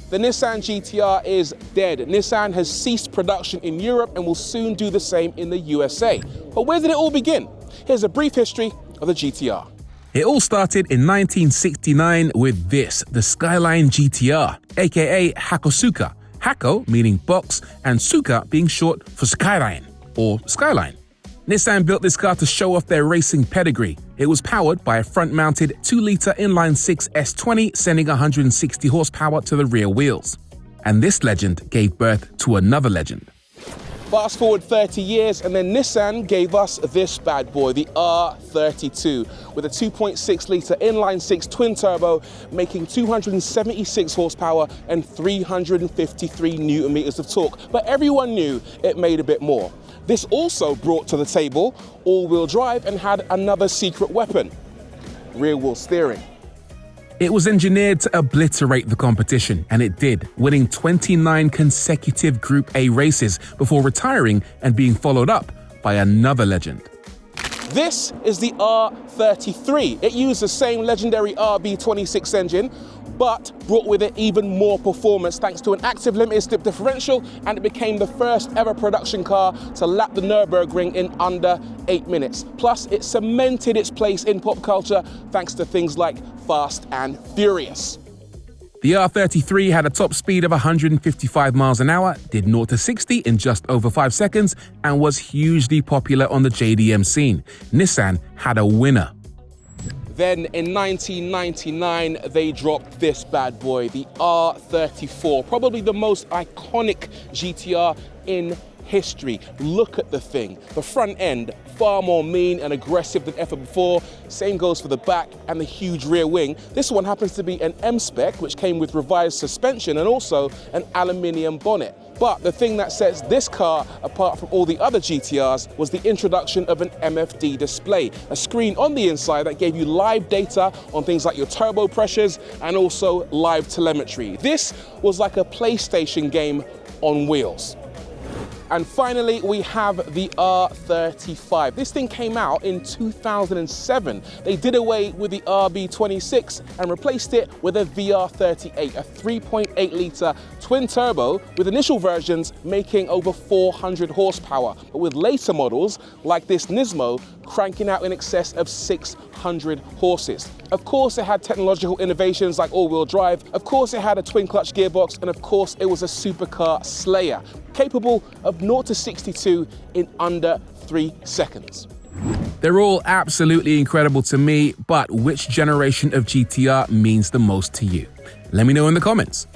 The Nissan GT-R is dead. Nissan has ceased production in Europe and will soon do the same in the USA. But where did it all begin? Here's a brief history of the GT-R. It all started in 1969 with this, the Skyline GT-R, aka Hakosuka. Hako meaning box and Suka being short for Skyline or Skyline. Nissan built this car to show off their racing pedigree. It was powered by a front-mounted 2-litre inline-6 S20 sending 160 horsepower to the rear wheels. And this legend gave birth to another legend. Fast forward 30 years and then Nissan gave us this bad boy, the R32, with a 2.6-litre inline-6 twin-turbo making 276 horsepower and 353 newton-meters of torque. But everyone knew it made a bit more. This also brought to the table all-wheel drive and had another secret weapon, rear-wheel steering. It was engineered to obliterate the competition, and it did, winning 29 consecutive Group A races before retiring and being followed up by another legend. This is the R33. It used the same legendary RB26 engine, but brought with it even more performance thanks to an active limited slip differential, and it became the first ever production car to lap the Nürburgring in under 8 minutes. Plus, it cemented its place in pop culture thanks to things like Fast and Furious. The R33 had a top speed of 155 miles an hour, did 0 to 60 in just over 5 seconds, and was hugely popular on the JDM scene. Nissan had a winner. Then in 1999, they dropped this bad boy, the R34, probably the most iconic GT-R in history. Look at the thing. The front end, far more mean and aggressive than ever before. Same goes for the back and the huge rear wing. This one happens to be an M-Spec, which came with revised suspension and also an aluminium bonnet. But the thing that sets this car apart from all the other GT-Rs was the introduction of an MFD display, a screen on the inside that gave you live data on things like your turbo pressures and also live telemetry. This was like a PlayStation game on wheels. And finally, we have the R35. This thing came out in 2007. They did away with the RB26 and replaced it with a VR38, a 3.8-litre twin-turbo with initial versions making over 400 horsepower, but with later models, like this Nismo, cranking out in excess of 600 horses. Of course, it had technological innovations like all-wheel drive. Of course, it had a twin-clutch gearbox. And of course, it was a supercar slayer, capable of 0 to 62 in under 3 seconds. They're all absolutely incredible to me, but which generation of GT-R means the most to you? Let me know in the comments.